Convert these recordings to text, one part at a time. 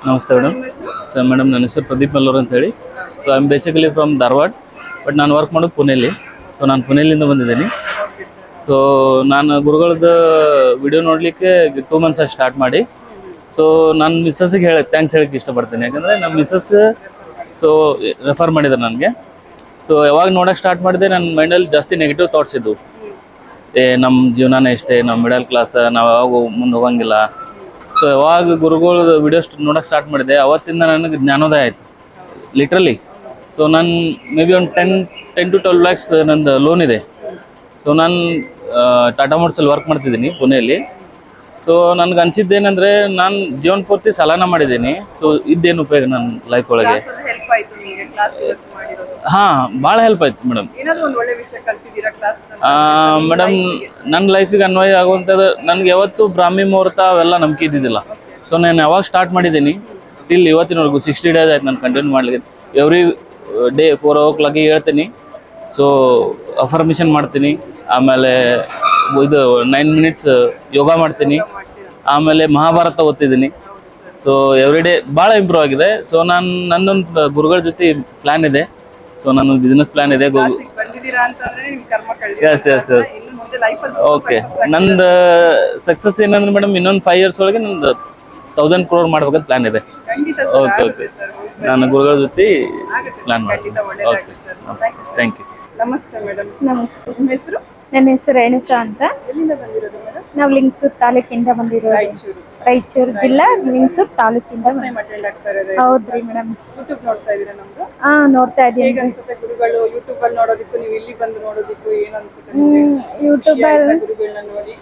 ನಮಸ್ತೆ madam. So madam ನನ್ನ ಹೆಸರು ಪ್ರದೀಪ್ ಮಲ್ಲೂರ್ ಅಂತ ಹೇಳಿ. So I am basically from Dharwad, but ನಾನು ವರ್ಕ್ ಮಾಡೋದು ಪುಣೆಯಲ್ಲಿ. ಸೊ ನಾನು ಪುಣೆಯಲ್ಲಿಂದ ಬಂದಿದ್ದೀನಿ. ಸೊ ನಾನು ಗುರುಗಳದ್ದು ವಿಡಿಯೋ ನೋಡಲಿಕ್ಕೆ 2 months ಆಗಿ ಸ್ಟಾರ್ಟ್ ಮಾಡಿ. ಸೊ ನಾನು ಮಿಸ್ಸಸ್ಸಿಗೆ ಥ್ಯಾಂಕ್ಸ್ ಹೇಳಕ್ಕೆ ಇಷ್ಟಪಡ್ತೀನಿ. ಯಾಕಂದರೆ ನಮ್ಮ ಮಿಸ್ಸಸ್ ಸೊ ರೆಫರ್ ಮಾಡಿದ್ದಾರೆ ನನಗೆ. ಸೊ ಯಾವಾಗ ನೋಡೋಕ್ಕೆ ಸ್ಟಾರ್ಟ್ ಮಾಡಿದೆ ನನ್ನ ಮೈಂಡಲ್ಲಿ ಜಾಸ್ತಿ ನೆಗೆಟಿವ್ ಥಾಟ್ಸ್ ಇದ್ದವು. ನಮ್ಮ ಜೀವನನೇ ಇಷ್ಟೇ, ನಾವು ಮಿಡಲ್ ಕ್ಲಾಸ್, ನಾವು ಯಾವಾಗ ಮುಂದೆ ಹೋಗಂಗಿಲ್ಲ. ಸೊ ಯಾವಾಗ ಗುರುಗಳು ವಿಡಿಯೋಸ್ ನೋಡೋಕೆ ಸ್ಟಾರ್ಟ್ ಮಾಡಿದೆ ಅವತ್ತಿಂದ ನನಗೆ ಜ್ಞಾನೋದಯ ಆಯಿತು ಲಿಟ್ರಲಿ. ಸೊ ನಾನು ಮೇ ಬಿ ಒಂದು 10 to 12 lakhs ನಂದು ಲೋನ್ ಇದೆ. ಸೊ ನಾನು ಟಾಟಾ ಮೋಟರ್ಸಲ್ಲಿ ವರ್ಕ್ ಮಾಡ್ತಿದ್ದೀನಿ ಪುಣೆಯಲ್ಲಿ. ಸೊ ನನಗೆ ಅನಿಸಿದ್ದೇನೆಂದರೆ ನಾನು ಜೀವನ ಪೂರ್ತಿ ಸಾಲನ ಮಾಡಿದ್ದೀನಿ. ಸೊ ಇದ್ದೇನು ಉಪಯೋಗ ನನ್ನ ಲೈಫ್ ಒಳಗೆ? ಹಾಂ, ಭಾಳ ಹೆಲ್ಪ್ ಆಯ್ತು ಮೇಡಮ್. ಮೇಡಮ್ ನನ್ನ ಲೈಫಿಗೆ ಅನ್ವಯ ಆಗುವಂಥದ್ದು ನನಗೆ ಯಾವತ್ತು ಬ್ರಾಹ್ಮಿ ಮುಹೂರ್ತ ಅವೆಲ್ಲ ನಂಬಿಕೆ ಇದ್ದಿದ್ದಿಲ್ಲ. ಸೊ ನಾನು ಯಾವಾಗ ಸ್ಟಾರ್ಟ್ ಮಾಡಿದ್ದೀನಿ ಟಿಲ್ ಇವತ್ತಿನವರೆಗೂ 60 days ಆಯ್ತು ನಾನು ಕಂಟಿನ್ಯೂ ಮಾಡಲಿಕ್ಕೆ. ಎವ್ರಿ ಡೇ 4 o'clock ಹೇಳ್ತೀನಿ. ಸೊ ಅಫರ್ಮೇಷನ್ ಮಾಡ್ತೀನಿ, ಆಮೇಲೆ ಇದು 9 minutes ಯೋಗ ಮಾಡ್ತೀನಿ, ಆಮೇಲೆ ಮಹಾಭಾರತ ಓದ್ತಿದ್ದೀನಿ. ಸೊ ಎವ್ರಿ ಡೇ ಭಾಳ ಇಂಪ್ರೂವ್ ಆಗಿದೆ. ಸೊ ನನ್ನೊಂದು ಗುರುಗಳ ಜೊತೆ ಪ್ಲ್ಯಾನ್ ಇದೆ. ಸೊ ನನ್ನ ಬಿಸ್ನೆಸ್ ಪ್ಲ್ಯಾನ್ ಇದೆ. Yes yes yes okay. ನಂದು ಸಕ್ಸಸ್ ಏನಂದ್ರೆ ಮೇಡಮ್, ಇನ್ನೊಂದು 5 years ಒಳಗೆ ನಂದು 1000 crore ಮಾಡ್ಬೇಕಂತ ಪ್ಲ್ಯಾನ್ ಇದೆ. ಓಕೆ ಓಕೆ, ನಾನು ಗುರುಗಳ ಜೊತೆ ಪ್ಲ್ಯಾನ್ ಮಾಡ್ತೀನಿ. Okay, thank you. ನಮಸ್ತೆ ಮೇಡಮ್. ನಮಸ್ತೆ. ನಿಮ್ಮ ಹೆಸರು? ನನ್ನ ಹೆಸರು ರೇಣುಕಾ ಅಂತ. ಎಲ್ಲಿಂದ ಬಂದಿರೋದು ಮೇಡಮ್? ನಾವು ಲಿಂಗಸೂರು ತಾಲೂಕಿಂದ ಬಂದಿರೋದು. ರಾಯಚೂರು ಜಿಲ್ಲಾ ಲಿಂಗಸೂರು ತಾಲೂಕಿಂದ. ಅಟೆಂಡ್ ಆಗ್ತಾ ಇರೋದು. ಹೌದ್ರಿ ಮೇಡಮ್. ಯೂಟ್ಯೂಬ್ ನೋಡ್ತಾ ಇದೀರಾ ನಮ್ದು? ನೋಡ್ತಾ ಇದ್ದೀನಿ. ಹೇಗೆ ಅನ್ಸುತ್ತೆ ಗುರುಗಳು ಯೂಟ್ಯೂಬ್ ಅಲ್ಲಿ ನೋಡೋದಕ್ಕೂ ನೀವು ಇಲ್ಲಿ ಬಂದು ನೋಡೋದಕ್ಕೂ ಏನ್ ಅನ್ಸುತ್ತೆ? ಯೂಟ್ಯೂಬ್ ಅಲ್ಲಿ ಗುರುಗಳನ್ನ ನೋಡಿ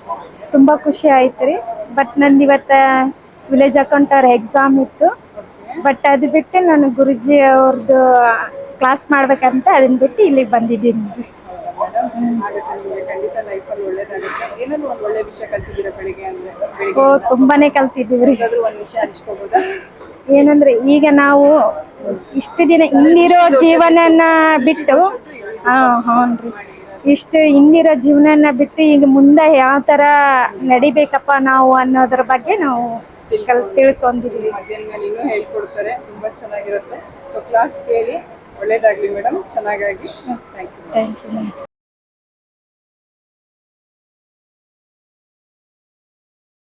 ತುಂಬಾ ಖುಷಿ ಆಯ್ತು ರೀ. ಬಟ್ ನಂದು ಇವತ್ತ ವಿಲೇಜ್ ಅಕೌಂಟರ್ ಎಕ್ಸಾಮ್ ಇತ್ತು. ಬಟ್ ಅದು ಬಿಟ್ಟು ನಾನು ಗುರುಜಿ ಅವ್ರದ್ದು ಕ್ಲಾಸ್ ಮಾಡ್ಬೇಕಂತ ಅದನ್ನ ಬಿಟ್ಟು ಇಲ್ಲಿಗೆ ಬಂದಿದ್ದೀನಿ. ಆಗುತ್ತೆ, ನಿಮಗೆ ಖಂಡಿತ ಲೈಫಲ್ಲಿ ಒಳ್ಳೇದಾಗುತ್ತೆ. ಏನಾದ್ರು ಒಂದು ಒಳ್ಳೆ ವಿಷಯ ಕಲ್ತಿದ್ದೀರಾ ಬೆಳಿಗ್ಗೆ ಅಂದ್ರೆ? ತುಂಬಾನೇ ಕಲ್ತಿದ್ದೀವಿ. ಏನಾದ್ರು ಒಂದು ವಿಷಯ ಹಂಚ್ಕೋಬೋದಾ? ಏನಂದ್ರೆ ಈಗ ನಾವು ಇಷ್ಟು ದಿನ ಇಲ್ಲಿರೋ ಜೀವನನ ಬಿಟ್ಟು ಹ್ಞೂ ಇಷ್ಟು ಹಿಂದಿರೋ ಜೀವನನ ಬಿಟ್ಟು ಈಗ ಮುಂದೆ ಯಾವ ಥರ ನಡಿಬೇಕಪ್ಪ ನಾವು ಅನ್ನೋದ್ರ ಬಗ್ಗೆ ನಾವು ತಿಳ್ಕೊಂಡಿದ್ದೀವಿ. ಮಧ್ಯಾಹ್ನ ಮೇಲೆ ಇನ್ನೂ ಹೇಳ್ಕೊಡ್ತಾರೆ, ತುಂಬಾ ಚೆನ್ನಾಗಿರುತ್ತೆ. ಸೊ ಕ್ಲಾಸ್ ಕೇಳಿ ಒಳ್ಳೇದಾಗ್ಲಿ ಮೇಡಮ್, ಚೆನ್ನಾಗಾಗಿ. Thank you.